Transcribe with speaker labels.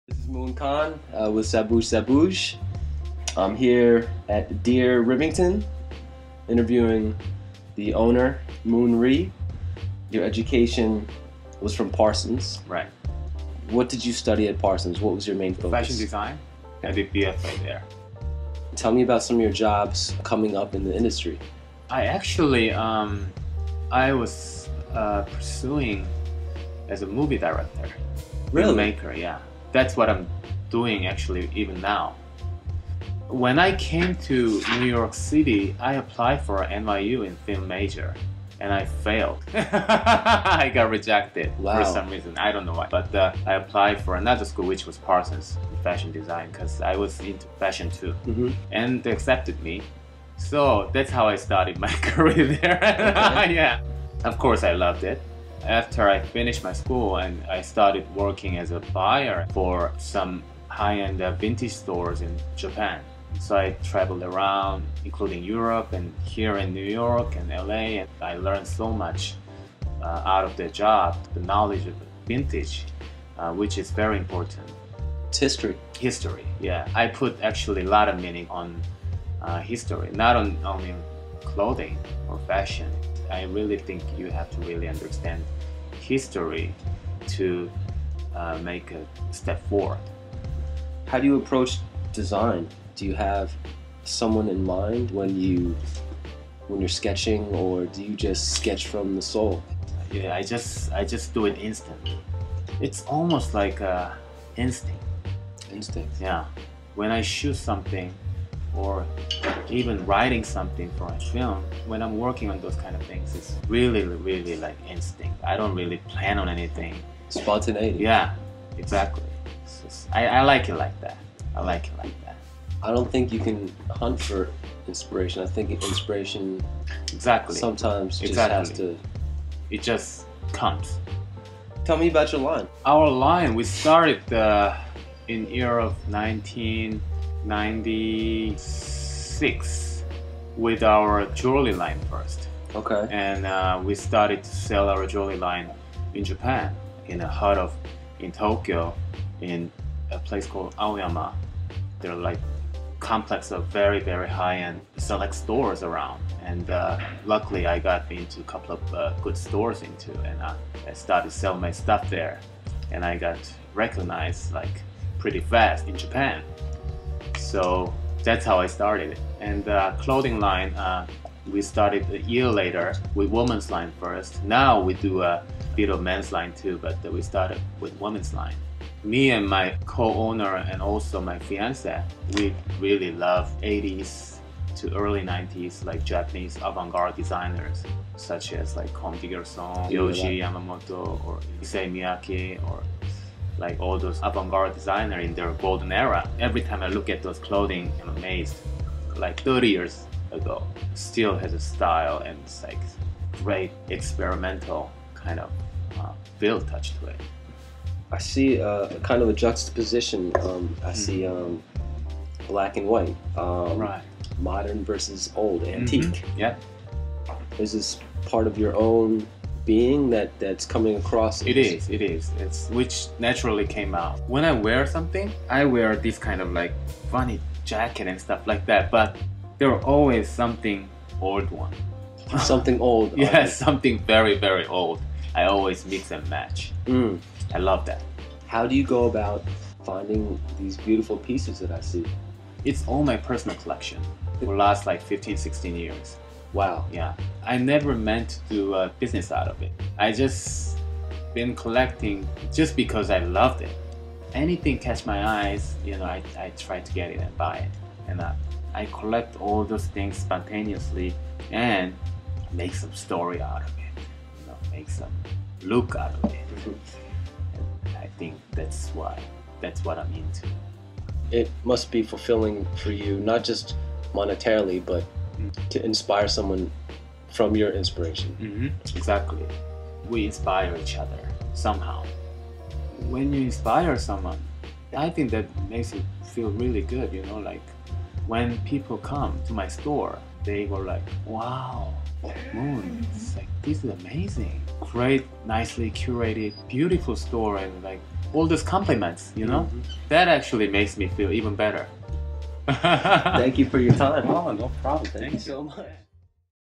Speaker 1: This is Moon Khan with Sabouche Sabouche. I'm here at Dear Rivington interviewing the owner, Moon Rhee. Your education was from Parsons.
Speaker 2: Right.
Speaker 1: What did you study at Parsons? What was your main focus?
Speaker 2: Fashion design. I did BFA there.
Speaker 1: Tell me about some of your jobs coming up in the industry.
Speaker 2: I actually, I was pursuing as a movie director.
Speaker 1: Really?
Speaker 2: Filmmaker, yeah. That's what I'm doing actually even now. When I came to New York City, I applied for NYU in film major and I failed. I got rejected
Speaker 1: Wow.
Speaker 2: for some reason. I don't know why. But I applied for another school, which was Parsons in fashion design, because I was into fashion too.
Speaker 1: Mm-hmm.
Speaker 2: And they accepted me. So that's how I started my career there.
Speaker 1: Okay.
Speaker 2: Yeah. Of course, I loved it. After I finished my school and I started working as a buyer for some high-end vintage stores in Japan. So I traveled around, including Europe and here in New York and LA, and I learned so much out of the job, the knowledge of vintage, which is very important.
Speaker 1: It's history.
Speaker 2: History, yeah. I put actually a lot of meaning on history, not only clothing or fashion. I really think you have to really understand history to make a step forward.
Speaker 1: How do you approach design? Do you have someone in mind when you're sketching, or do you just sketch from the soul?
Speaker 2: Yeah, I just do it instantly. It's almost like instinct.
Speaker 1: Instinct.
Speaker 2: Yeah. When I shoot something or even writing something for a film, when I'm working on those kind of things, it's really like instinct. I don't really plan on anything.
Speaker 1: Spontaneity.
Speaker 2: Yeah, exactly. I like it like that. I like it like that.
Speaker 1: I don't think you can hunt for inspiration. I think inspiration
Speaker 2: Exactly.
Speaker 1: sometimes just
Speaker 2: Exactly.
Speaker 1: has to...
Speaker 2: It just comes.
Speaker 1: Tell me about your line.
Speaker 2: Our line, we started in year of 1996 with our jewelry line first.
Speaker 1: Okay.
Speaker 2: And we started to sell our jewelry line in Japan, in a hut in Tokyo, in a place called Aoyama. There are like complex of very high-end select stores around, and luckily I got into a couple of good stores and I started selling my stuff there, and I got recognized like pretty fast in Japan. So that's how I started. And clothing line, we started a year later with women's line first. Now we do a bit of men's line too, but we started with women's line. Me and my co-owner and also my fiance, we really love 80s to early 90s like Japanese avant-garde designers such as like Comme des Garçons, Yohji Yamamoto or Issei Miyake, or like all those avant-garde designers in their golden era. Every time I look at those clothing, I'm amazed. Like 30 years ago, still has a style and it's like great experimental kind of feel touch to it.
Speaker 1: I see kind of a juxtaposition. I see black and white,
Speaker 2: Right.
Speaker 1: modern versus old, antique.
Speaker 2: Yeah.
Speaker 1: Is this part of your own being that's coming across?
Speaker 2: It is. It's which naturally came out. When I wear something, I wear this kind of like funny jacket and stuff like that, but there are always something old one.
Speaker 1: Something old.
Speaker 2: Yeah, something very old. I always mix and match.
Speaker 1: Mm.
Speaker 2: I love that.
Speaker 1: How do you go about finding these beautiful pieces that I see?
Speaker 2: It's all my personal collection. It will last like 15-16 years.
Speaker 1: Wow.
Speaker 2: Yeah. I never meant to do a business out of it. I just been collecting just because I loved it. Anything catch my eyes, I try to get it and buy it. And I collect all those things spontaneously and make some story out of it. Make some look out of it. And I think that's what I'm into.
Speaker 1: It must be fulfilling for you, not just monetarily, but to inspire someone from your inspiration.
Speaker 2: Mm-hmm. Exactly. We inspire each other somehow. When you inspire someone, I think that makes it feel really good, like when people come to my store, they were like, wow, Moon, it's like, this is amazing. Great, nicely curated, beautiful store, and like all these compliments, you know, that actually makes me feel even better.
Speaker 1: Thank you for your time.
Speaker 2: Oh, no problem.
Speaker 1: Thank you so much.